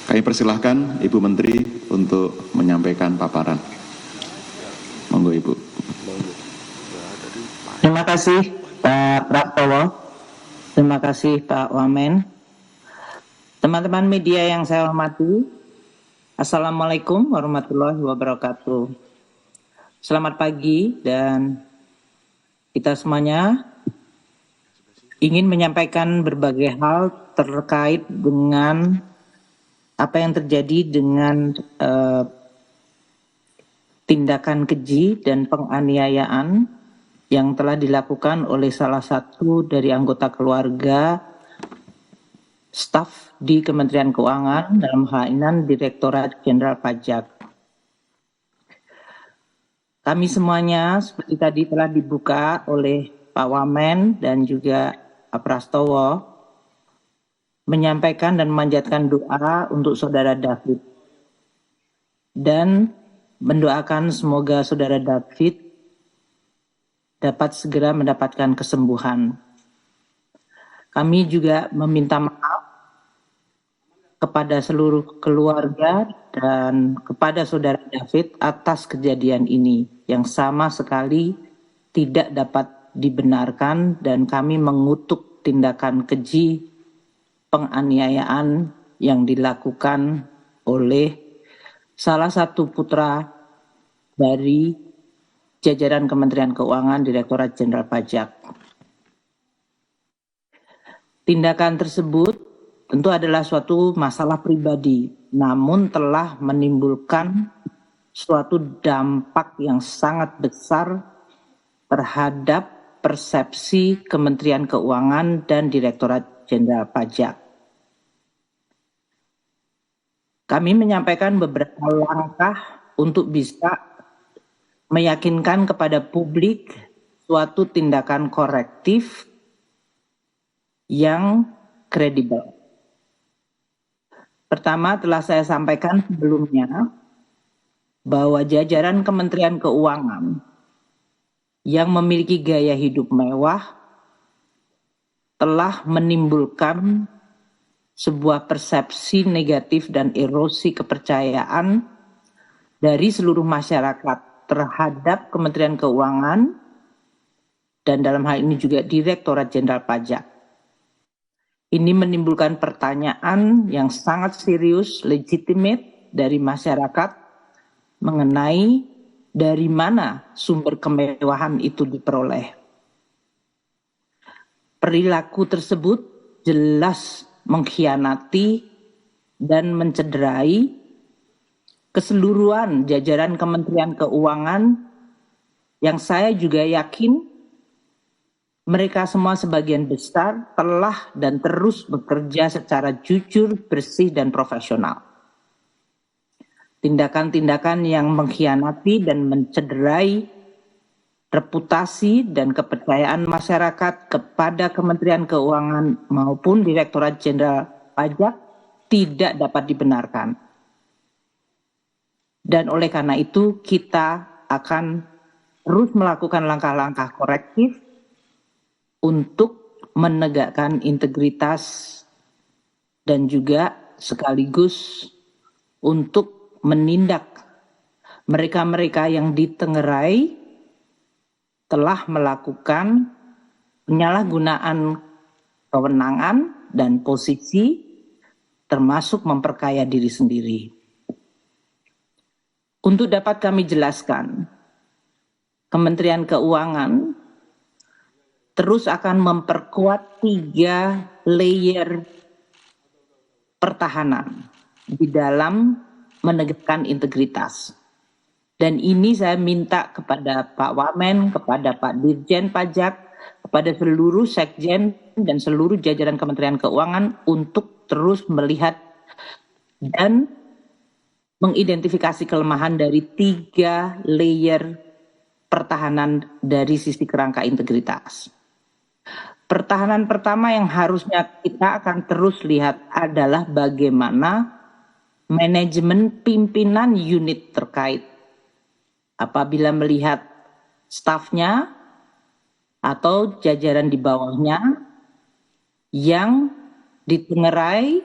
Kami persilahkan Ibu Menteri untuk menyampaikan paparan. Monggo Ibu. Terima kasih Pak Praptowo, terima kasih Pak Wamen. Teman-teman media yang saya hormati, Assalamualaikum warahmatullahi wabarakatuh. Selamat pagi, dan kita semuanya ingin menyampaikan berbagai hal terkait dengan apa yang terjadi dengan tindakan keji dan penganiayaan yang telah dilakukan oleh salah satu dari anggota keluarga staf di Kementerian Keuangan, dalam hal ini Direktorat Jenderal Pajak. Kami semuanya seperti tadi telah dibuka oleh Pak Wamen dan juga Pak Prastowo, menyampaikan dan memanjatkan doa untuk Saudara David dan mendoakan semoga Saudara David dapat segera mendapatkan kesembuhan. Kami juga meminta maaf kepada seluruh keluarga dan kepada Saudara David atas kejadian ini yang sama sekali tidak dapat dibenarkan, dan kami mengutuk tindakan keji penganiayaan yang dilakukan oleh salah satu putra dari jajaran Kementerian Keuangan, Direktorat Jenderal Pajak. Tindakan tersebut tentu adalah suatu masalah pribadi, namun telah menimbulkan suatu dampak yang sangat besar terhadap persepsi Kementerian Keuangan dan Direktorat Jenderal Pajak. Kami menyampaikan beberapa langkah untuk bisa meyakinkan kepada publik suatu tindakan korektif yang kredibel. Pertama, telah saya sampaikan sebelumnya bahwa jajaran Kementerian Keuangan yang memiliki gaya hidup mewah telah menimbulkan sebuah persepsi negatif dan erosi kepercayaan dari seluruh masyarakat terhadap Kementerian Keuangan dan dalam hal ini juga Direktorat Jenderal Pajak. Ini menimbulkan pertanyaan yang sangat serius, legitimate dari masyarakat mengenai dari mana sumber kemewahan itu diperoleh. Perilaku tersebut jelas mengkhianati dan mencederai keseluruhan jajaran Kementerian Keuangan yang saya juga yakin mereka semua sebagian besar telah dan terus bekerja secara jujur, bersih, dan profesional. Tindakan-tindakan yang mengkhianati dan mencederai reputasi dan kepercayaan masyarakat kepada Kementerian Keuangan maupun Direktorat Jenderal Pajak tidak dapat dibenarkan. Dan oleh karena itu kita akan terus melakukan langkah-langkah korektif untuk menegakkan integritas dan juga sekaligus untuk menindak mereka-mereka yang ditengerai telah melakukan penyalahgunaan kewenangan dan posisi termasuk memperkaya diri sendiri. Untuk dapat kami jelaskan, Kementerian Keuangan terus akan memperkuat 3 layer pertahanan di dalam menegakkan integritas. Dan ini saya minta kepada Pak Wamen, kepada Pak Dirjen Pajak, kepada seluruh sekjen dan seluruh jajaran Kementerian Keuangan untuk terus melihat dan mengidentifikasi kelemahan dari 3 layer pertahanan dari sisi kerangka integritas. Pertahanan pertama yang harusnya kita akan terus lihat adalah bagaimana manajemen pimpinan unit terkait apabila melihat stafnya atau jajaran di bawahnya yang ditengerai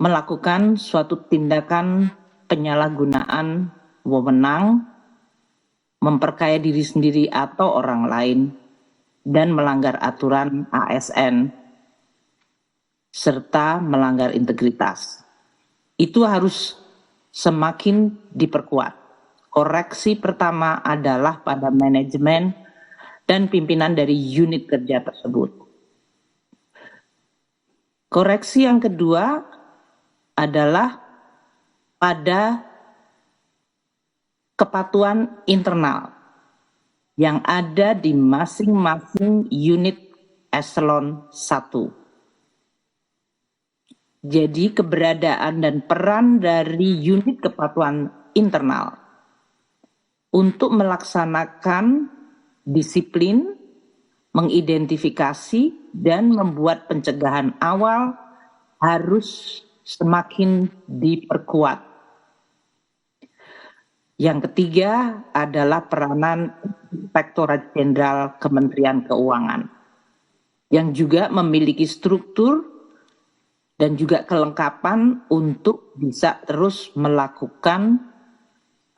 melakukan suatu tindakan penyalahgunaan wewenang, memperkaya diri sendiri atau orang lain, dan melanggar aturan ASN, serta melanggar integritas. Itu harus semakin diperkuat. Koreksi pertama adalah pada manajemen dan pimpinan dari unit kerja tersebut. Koreksi yang kedua adalah pada kepatuhan internal yang ada di masing-masing unit eselon 1. Jadi keberadaan dan peran dari unit kepatuhan internal untuk melaksanakan disiplin, mengidentifikasi, dan membuat pencegahan awal harus semakin diperkuat. Yang ketiga adalah peranan Inspektorat Jenderal Kementerian Keuangan yang juga memiliki struktur dan juga kelengkapan untuk bisa terus melakukan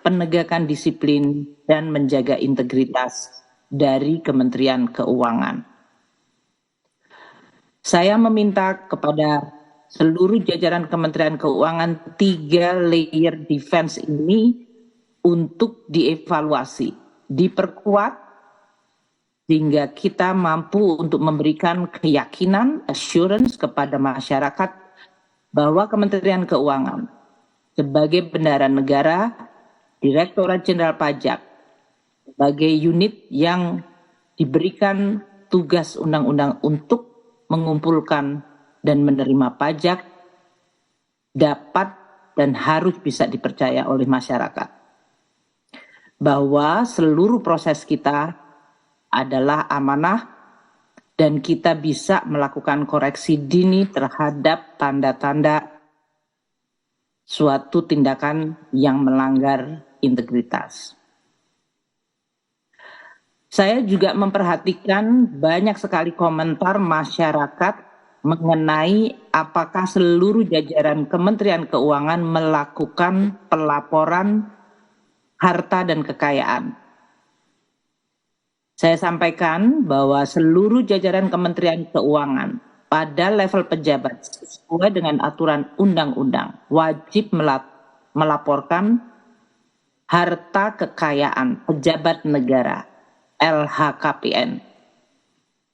penegakan disiplin dan menjaga integritas dari Kementerian Keuangan. Saya meminta kepada seluruh jajaran Kementerian Keuangan 3 layer defense ini untuk dievaluasi, diperkuat sehingga kita mampu untuk memberikan keyakinan, assurance kepada masyarakat bahwa Kementerian Keuangan sebagai bendahara negara, Direktorat Jenderal Pajak sebagai unit yang diberikan tugas undang-undang untuk mengumpulkan dan menerima pajak dapat dan harus bisa dipercaya oleh masyarakat. Bahwa seluruh proses kita adalah amanah dan kita bisa melakukan koreksi dini terhadap tanda-tanda suatu tindakan yang melanggar integritas. Saya juga memperhatikan banyak sekali komentar masyarakat mengenai apakah seluruh jajaran Kementerian Keuangan melakukan pelaporan harta dan kekayaan. Saya sampaikan bahwa seluruh jajaran Kementerian Keuangan pada level pejabat sesuai dengan aturan undang-undang wajib melaporkan harta kekayaan pejabat negara LHKPN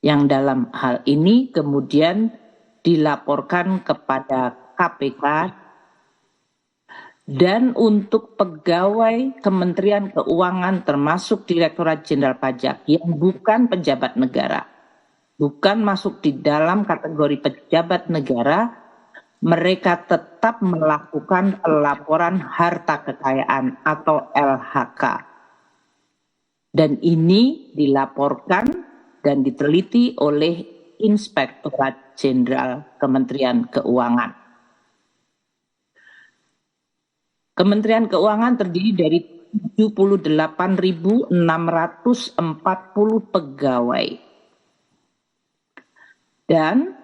yang dalam hal ini kemudian dilaporkan kepada KPK. Dan untuk pegawai Kementerian Keuangan termasuk Direktorat Jenderal Pajak yang bukan pejabat negara, bukan masuk di dalam kategori pejabat negara, mereka tetap melakukan pelaporan harta kekayaan atau LHK. Dan ini dilaporkan dan diteliti oleh Inspektorat Jenderal Kementerian Keuangan. Kementerian Keuangan terdiri dari 78.640 pegawai. Dan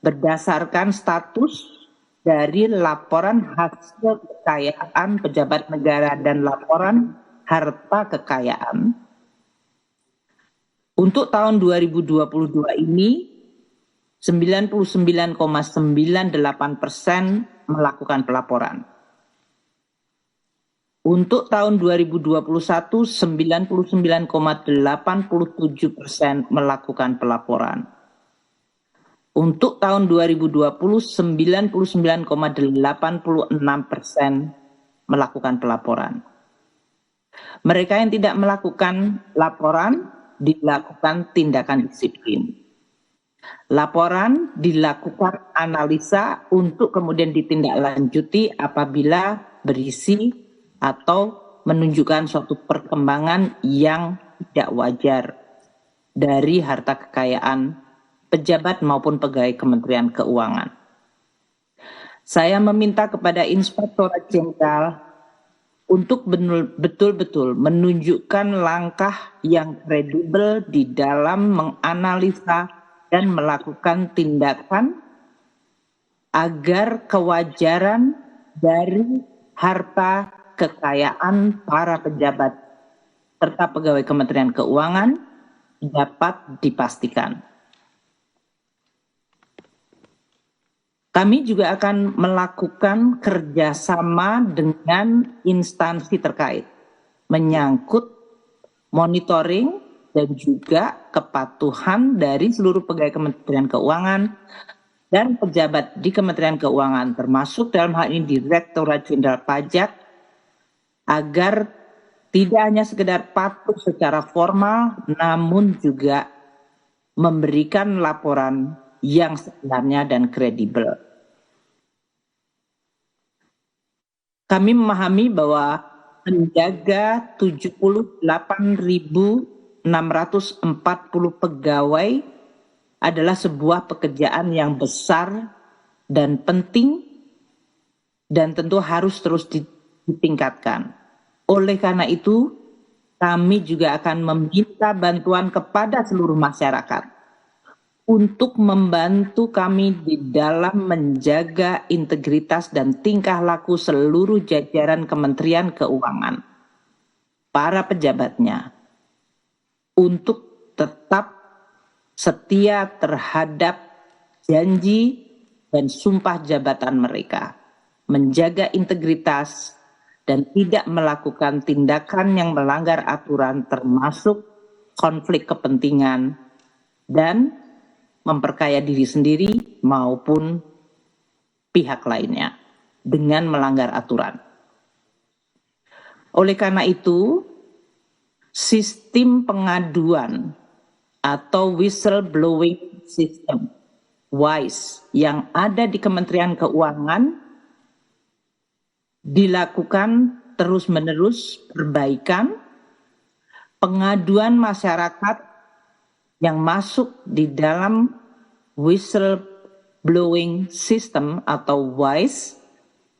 berdasarkan status dari laporan hasil kekayaan pejabat negara dan laporan harta kekayaan, untuk tahun 2022 ini 99,98% melakukan pelaporan. Untuk tahun 2021, 99,87% melakukan pelaporan. Untuk tahun 2020, 99,86% melakukan pelaporan. Mereka yang tidak melakukan laporan, dilakukan tindakan disiplin. Laporan dilakukan analisa untuk kemudian ditindaklanjuti apabila berisi atau menunjukkan suatu perkembangan yang tidak wajar dari harta kekayaan pejabat maupun pegawai Kementerian Keuangan. Saya meminta kepada Inspektorat Jenderal untuk betul-betul menunjukkan langkah yang kredibel di dalam menganalisa dan melakukan tindakan agar kewajaran dari harta kekayaan para pejabat serta pegawai Kementerian Keuangan dapat dipastikan. Kami juga akan melakukan kerjasama dengan instansi terkait, menyangkut monitoring dan juga kepatuhan dari seluruh pegawai Kementerian Keuangan dan pejabat di Kementerian Keuangan, termasuk dalam hal ini Direktorat Jenderal Pajak, agar tidak hanya sekedar patuh secara formal, namun juga memberikan laporan yang sebenarnya dan kredibel. Kami memahami bahwa menjaga 78.640 pegawai adalah sebuah pekerjaan yang besar dan penting dan tentu harus terus ditingkatkan. Oleh karena itu, kami juga akan meminta bantuan kepada seluruh masyarakat untuk membantu kami di dalam menjaga integritas dan tingkah laku seluruh jajaran Kementerian Keuangan, para pejabatnya, untuk tetap setia terhadap janji dan sumpah jabatan mereka, menjaga integritas dan tidak melakukan tindakan yang melanggar aturan termasuk konflik kepentingan dan memperkaya diri sendiri maupun pihak lainnya dengan melanggar aturan. Oleh karena itu, sistem pengaduan atau whistleblowing system WISE yang ada di Kementerian Keuangan dilakukan terus-menerus perbaikan. Pengaduan masyarakat yang masuk di dalam whistleblowing system atau WISE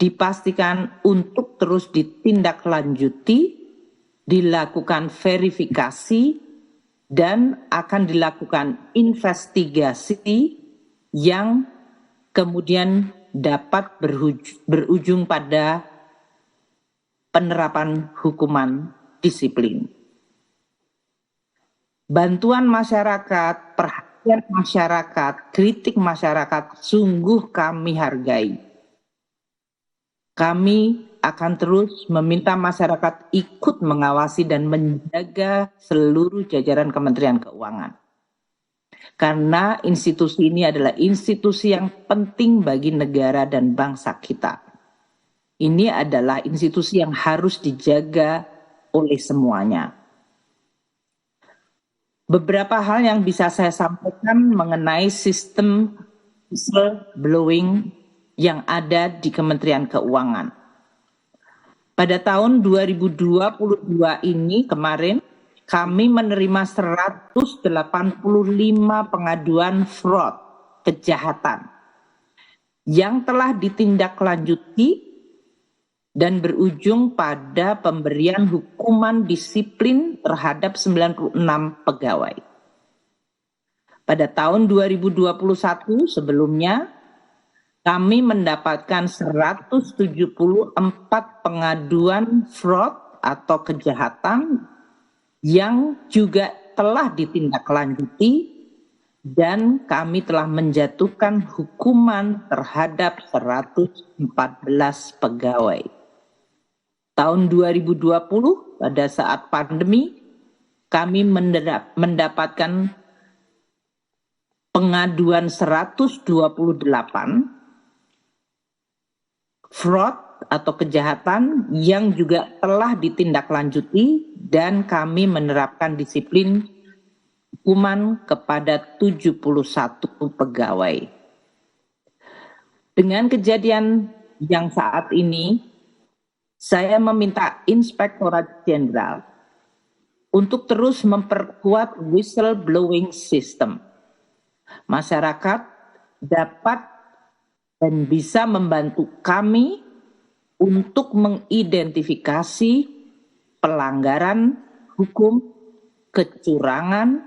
dipastikan untuk terus ditindaklanjuti, dilakukan verifikasi, dan akan dilakukan investigasi yang kemudian dapat berujung pada penerapan hukuman disiplin. Bantuan masyarakat, perhatian masyarakat, kritik masyarakat sungguh kami hargai. Kami akan terus meminta masyarakat ikut mengawasi dan menjaga seluruh jajaran Kementerian Keuangan. Karena institusi ini adalah institusi yang penting bagi negara dan bangsa kita. Ini adalah institusi yang harus dijaga oleh semuanya. Beberapa hal yang bisa saya sampaikan mengenai sistem whistleblowing yang ada di Kementerian Keuangan. Pada tahun 2022 ini kemarin, kami menerima 185 pengaduan fraud, kejahatan, yang telah ditindaklanjuti dan berujung pada pemberian hukuman disiplin terhadap 96 pegawai. Pada tahun 2021 sebelumnya, kami mendapatkan 174 pengaduan fraud atau kejahatan yang juga telah ditindaklanjuti dan kami telah menjatuhkan hukuman terhadap 114 pegawai. Tahun 2020 pada saat pandemi kami mendapatkan pengaduan 128 fraud atau kejahatan yang juga telah ditindaklanjuti dan kami menerapkan disiplin hukuman kepada 71 pegawai. Dengan kejadian yang saat ini, saya meminta Inspektorat Jenderal untuk terus memperkuat whistleblowing system. Masyarakat dapat dan bisa membantu kami untuk mengidentifikasi pelanggaran hukum, kecurangan,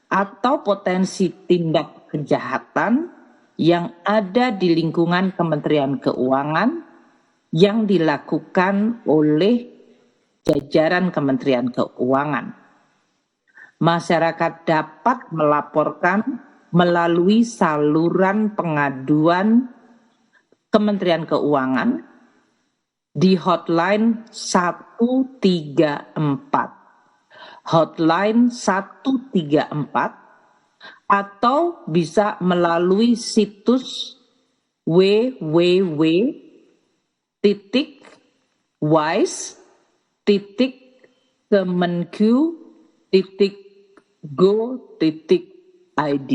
atau potensi tindak kejahatan yang ada di lingkungan Kementerian Keuangan yang dilakukan oleh jajaran Kementerian Keuangan. Masyarakat dapat melaporkan melalui saluran pengaduan Kementerian Keuangan di hotline 134. Hotline 134 atau bisa melalui situs www.wise.kemenq.go.id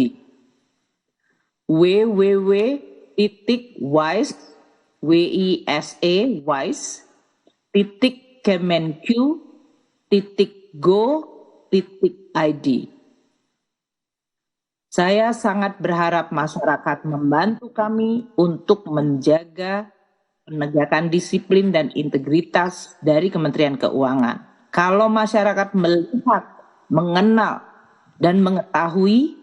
www.wise.kemenq.go.id. Saya sangat berharap masyarakat membantu kami untuk menjaga penegakan disiplin dan integritas dari Kementerian Keuangan. Kalau masyarakat melihat, mengenal, dan mengetahui,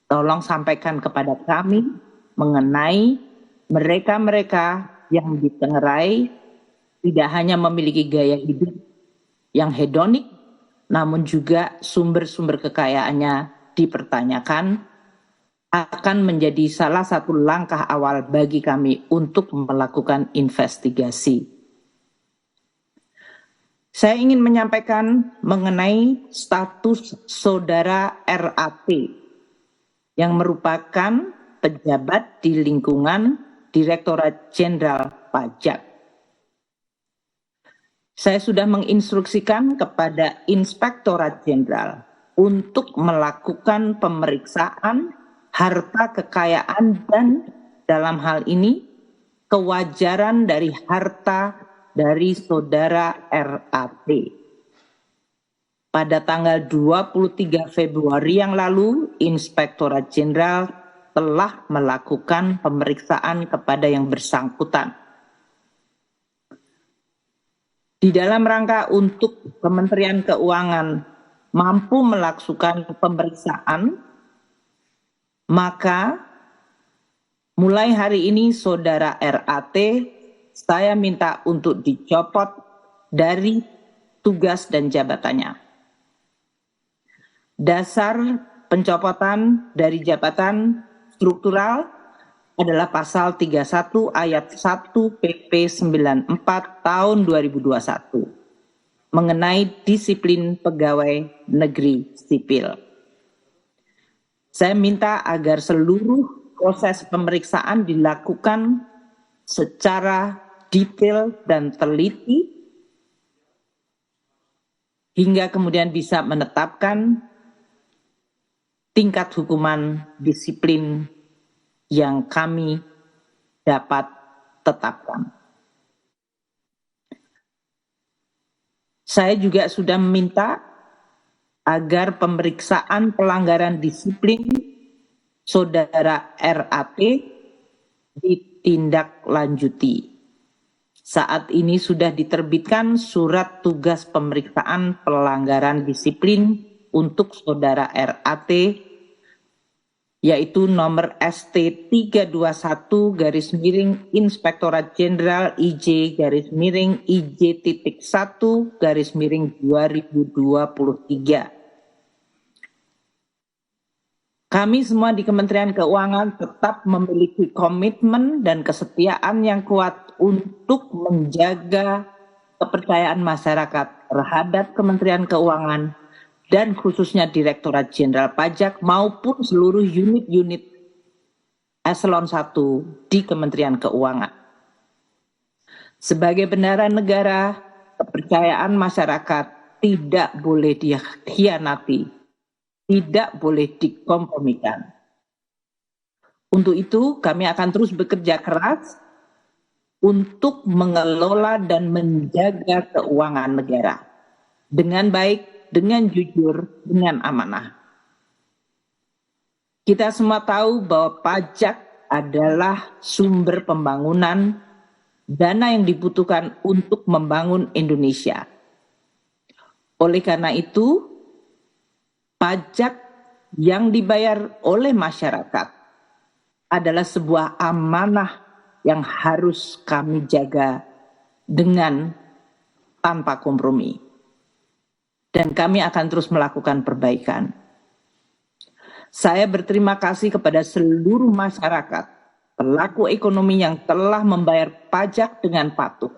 tolong sampaikan kepada kami mengenai mereka-mereka yang ditengarai tidak hanya memiliki gaya hidup yang hedonik, namun juga sumber-sumber kekayaannya dipertanyakan, akan menjadi salah satu langkah awal bagi kami untuk melakukan investigasi. Saya ingin menyampaikan mengenai status saudara RAT yang merupakan pejabat di lingkungan Direktorat Jenderal Pajak. Saya sudah menginstruksikan kepada Inspektorat Jenderal untuk melakukan pemeriksaan harta kekayaan dan dalam hal ini kewajaran dari harta dari saudara RAT. Pada tanggal 23 Februari yang lalu, Inspektorat Jenderal telah melakukan pemeriksaan kepada yang bersangkutan. Di dalam rangka untuk Kementerian Keuangan mampu melakukan pemeriksaan, maka mulai hari ini saudara RAT saya minta untuk dicopot dari tugas dan jabatannya. Dasar pencopotan dari jabatan struktural adalah pasal 31 ayat 1 PP 94 tahun 2021 mengenai disiplin pegawai negeri sipil. Saya minta agar seluruh proses pemeriksaan dilakukan secara detail dan teliti hingga kemudian bisa menetapkan tingkat hukuman disiplin yang kami dapat tetapkan. Saya juga sudah meminta agar pemeriksaan pelanggaran disiplin saudara RAT ditindaklanjuti. Saat ini sudah diterbitkan surat tugas pemeriksaan pelanggaran disiplin untuk saudara RAT, yaitu nomor ST 321 garis miring Inspektorat Jenderal IJ garis miring IJ.1 garis miring 2023. Kami semua di Kementerian Keuangan tetap memiliki komitmen dan kesetiaan yang kuat untuk menjaga kepercayaan masyarakat terhadap Kementerian Keuangan dan khususnya Direktorat Jenderal Pajak maupun seluruh unit-unit eselon 1 di Kementerian Keuangan. Sebagai bendahara negara, kepercayaan masyarakat tidak boleh dikhianati, tidak boleh dikompromikan. Untuk itu, kami akan terus bekerja keras untuk mengelola dan menjaga keuangan negara dengan baik, dengan jujur, dengan amanah. Kita semua tahu bahwa pajak adalah sumber pembangunan, dana yang dibutuhkan untuk membangun Indonesia. Oleh karena itu, pajak yang dibayar oleh masyarakat adalah sebuah amanah yang harus kami jaga dengan tanpa kompromi. Dan kami akan terus melakukan perbaikan. Saya berterima kasih kepada seluruh masyarakat, pelaku ekonomi yang telah membayar pajak dengan patuh.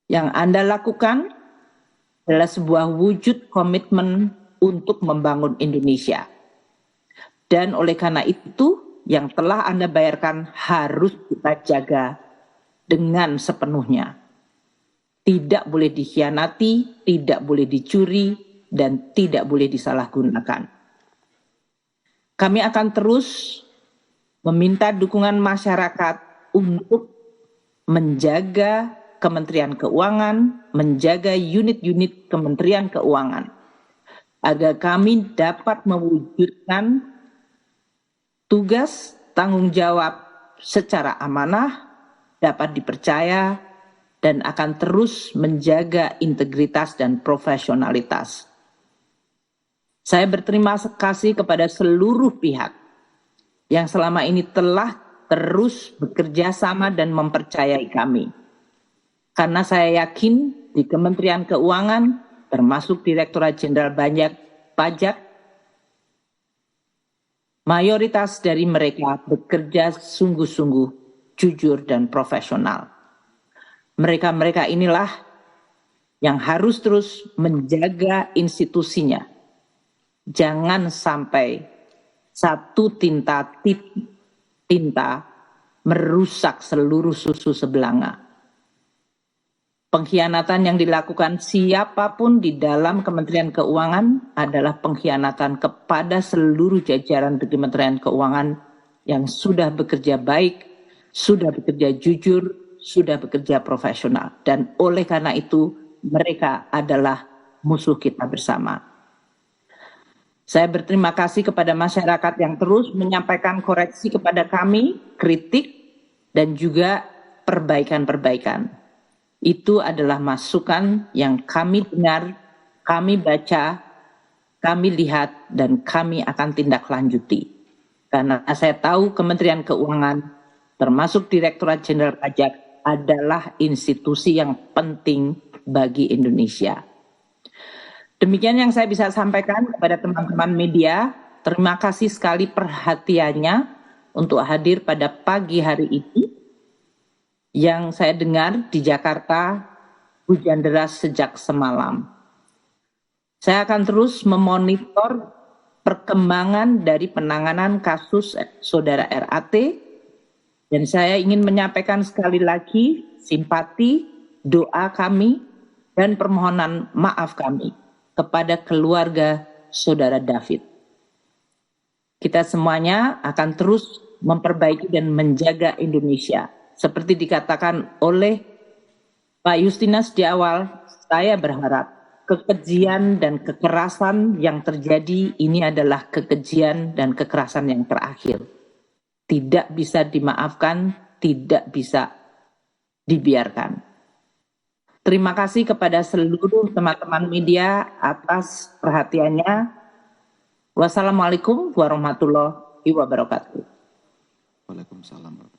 Yang Anda lakukan adalah sebuah wujud komitmen untuk membangun Indonesia. Dan oleh karena itu, yang telah Anda bayarkan harus kita jaga dengan sepenuhnya. Tidak boleh dikhianati, tidak boleh dicuri, dan tidak boleh disalahgunakan. Kami akan terus meminta dukungan masyarakat untuk menjaga Kementerian Keuangan, menjaga unit-unit Kementerian Keuangan, agar kami dapat mewujudkan tugas tanggung jawab secara amanah, dapat dipercaya, dan akan terus menjaga integritas dan profesionalitas. Saya berterima kasih kepada seluruh pihak yang selama ini telah terus bekerja sama dan mempercayai kami. Karena saya yakin di Kementerian Keuangan, termasuk Direktorat Jenderal Pajak, mayoritas dari mereka bekerja sungguh-sungguh jujur dan profesional. Mereka-mereka inilah yang harus terus menjaga institusinya. Jangan sampai satu tinta merusak seluruh susu sebelanga. Pengkhianatan yang dilakukan siapapun di dalam Kementerian Keuangan adalah pengkhianatan kepada seluruh jajaran di Kementerian Keuangan yang sudah bekerja baik, sudah bekerja jujur, sudah bekerja profesional. Dan oleh karena itu, mereka adalah musuh kita bersama. Saya berterima kasih kepada masyarakat yang terus menyampaikan koreksi kepada kami, kritik, dan juga perbaikan-perbaikan. Itu adalah masukan yang kami dengar, kami baca, kami lihat, dan kami akan tindak lanjuti. Karena saya tahu Kementerian Keuangan, termasuk Direktorat Jenderal Pajak, adalah institusi yang penting bagi Indonesia. Demikian yang saya bisa sampaikan kepada teman-teman media. Terima kasih sekali perhatiannya untuk hadir pada pagi hari ini. Yang saya dengar di Jakarta hujan deras sejak semalam. Saya akan terus memonitor perkembangan dari penanganan kasus saudara RAT, dan saya ingin menyampaikan sekali lagi simpati, doa kami, dan permohonan maaf kami kepada keluarga saudara David. Kita semuanya akan terus memperbaiki dan menjaga Indonesia. Seperti dikatakan oleh Pak Justinus di awal, saya berharap kekejian dan kekerasan yang terjadi ini adalah kekejian dan kekerasan yang terakhir. Tidak bisa dimaafkan, tidak bisa dibiarkan. Terima kasih kepada seluruh teman-teman media atas perhatiannya. Wassalamualaikum warahmatullahi wabarakatuh. Waalaikumsalam.